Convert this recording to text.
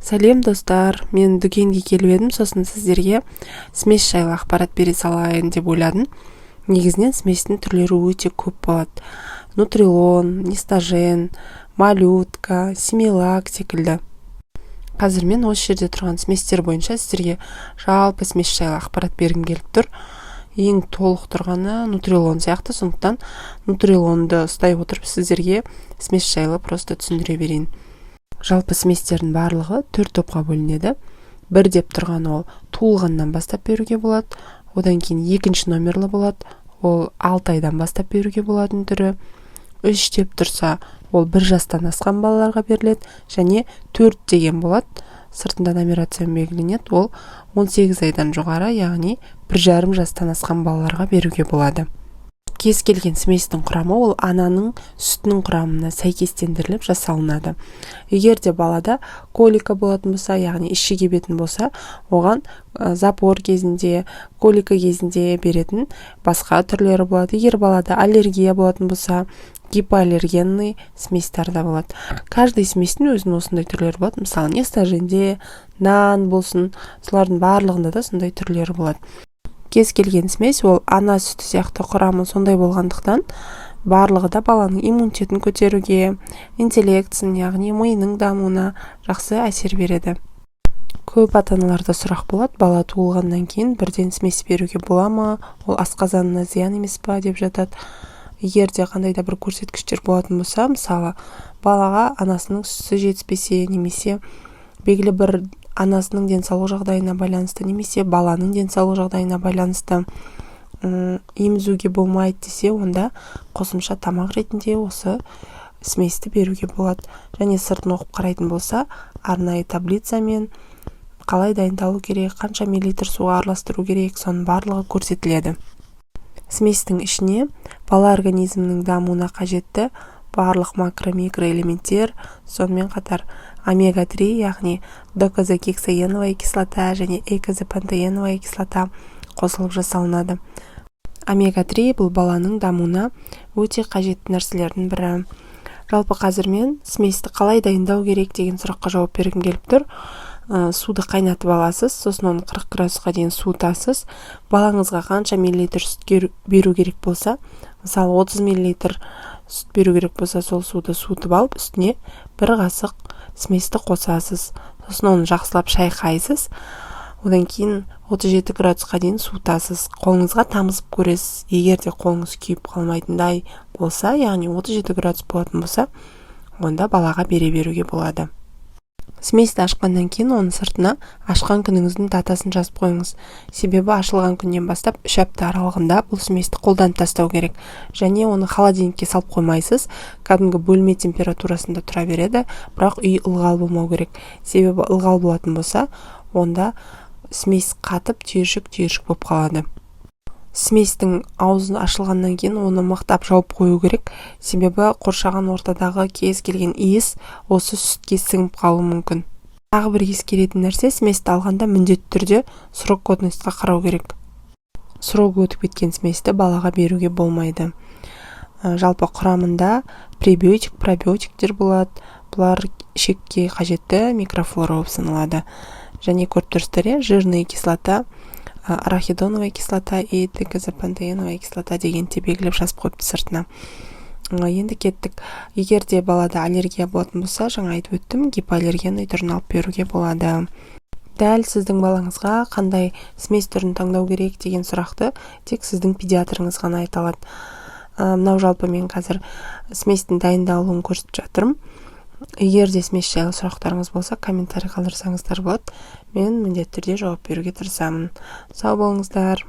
Сәлем достар, мен дүкенге келіп едім, сосын сіздерге смес жайлы ақпарат бере салайын деп ойладым. Негізінен сместің түрлері өте көп болады. Нутрилон, нистажен, малютка, симилак секілді. Қазір мен осы жерде тұрған сместер бойынша сіздерге жалпы смес жайлы ақпарат бергім келіп тұр. Ең толық тұрғаны нутрилон сияқты, сондықтан нутрилонды ұстай отырып сіздерге смес жайлы просто түсіндіре берейін. Жалпы сместердің барлығы 4 топқа бөлінеді. Бір деп тұрған ол туылғаннан бастап беруге болады. Одан кейін екінші номерлі болады. Ол 6 айдан бастап беруге болатын түрі. 3 деп тұрса, ол 1 жастан асқан балаларға беріледі. Және 4 деген болады. Сыртында нумерациямен белгіленеді. Ол 18 айдан жоғары, яғни 1,5 жастан асқан балаларға беруге болады. Кез келген сместің құрамы ол ананың сүтінің құрамына сәйкестендіріліп жасалынады. Егер де балада колика болатын болса, яғни іші кебетін болса, оған запор кезінде, колика кезінде беретін басқа түрлері болады. Егер балада аллергия болатын болса, гипоаллергенный сместер да болады. Каждый сместің өзінің осындай түрлері болады. Мысалы, нестаженде, нан болсын, солардың барлығында да сондай түрлері болады. Кез келген смес ол ана сүті сияқты құрамы сондай болғандықтан барлығы да баланың иммунитетін көтеруге, интеллектісін, яғни миының дамуына жақсы әсер береді. Көп ата-аналарда сұрақ болады, бала туылғаннан кейін бірден смес беруге бола ма? Ол асқазанына зиян емес па деп жатады. Егер де қандай да бір көрсеткіштер болатын болса, мысалы, балаға анасының сүті жетіспесе, немесе белгілі бір анасының денсаулық жағдайына байланысты, немесе баланың денсаулық жағдайына байланысты емізуге болмайды десе, онда қосымша тамақ ретінде осы сместі беруге болады. Және сыртын оқып қарайтын болса, арнайы таблицамен қалай дайындалу керек, қанша миллилитр суға араластыру керек, соның барлығы көрсетіледі. Сместің ішіне бала организмінің дамуына қажетті барлық макро-микроэлементтер, сонымен қатар омега-3, яғни докозагексаеновая кислота және эйкозапантееновая кислота қосылып жасалынады. Омега-3 бұл баланың дамуына өте қажетті нәрселердің бірі. Жалпы қазір мен сместі қалай дайындау керек деген сұраққа жауап бергім келіп тұр. Суды қайнатып аласыз, сосын оны 40 градусқа дейін суытасыз. Балаңызға қанша миллилитр сүт беру керек болса, мысалы 30 миллилитр сүт беру керек болса, сол суды суытып алып, үстіне 1 қасық сместі қосасыз. Сосын оны жақсылап шайқайсыз. Одан кейін 37 градусқа дейін суытасыз. Қолыңызға тамызып көресіз. Егер де қолыңыз күйіп қалмайтындай болса, яғни 37 градус болатын болса, онда балаға беруге болады. Сместі ашқаннан кейін оны сыртына ашқан күніңіздің датасын жазып қойыңыз. Себебі ашылған күннен бастап 3 апта аралығында бұл сместі қолданып тастау керек. Және оны холодильникке салып қоймайсыз. Кәдімгі бөлме температурасында тұра береді, бірақ үй ылғал болмау керек. Себебі ылғал болатын болса, онда смес қатып түйіршік болып қалады. Сместің аузын ашылғаннан кейін оны мықтап жауып қою керек. Себебі қоршаған ортадағы кез келген иіс осы сүтке сіңіп қалуы мүмкін. Тағы бір ескеретін нәрсе, сместі алғанда міндетті түрде срок годностьқа қарау керек. Срок өтіп кеткен сместі балаға беруге болмайды. Жалпы құрамында пребиотик, пробиотиктер болады. Бұлар ішекке қажетті микрофлора болып саналады. Және көріп тұрсыздар, жирная кислота, арахидоновая кислота и декозапантееновая кислота деген белгілеп жазып қойыпты сыртына. Енді кеттік. Егер де балада аллергия болатын болса, жаңа айтып өттім, гипоаллергенный түрін алып беруге болады. Дәл сіздің балаңызға қандай смес түрін таңдау керек деген сұрақты тек сіздің педиатрыңыз ғана айта алады. Мынау жалпы мен қазір сместің дайындалуын көрсетіп жатырмын. Егер де смес жайлы сұрақтарыңыз болса, комментарий қалдырсаңыздар болады. Мен міндетті түрде жауап беруге тырысамын. Сау болыңыздар.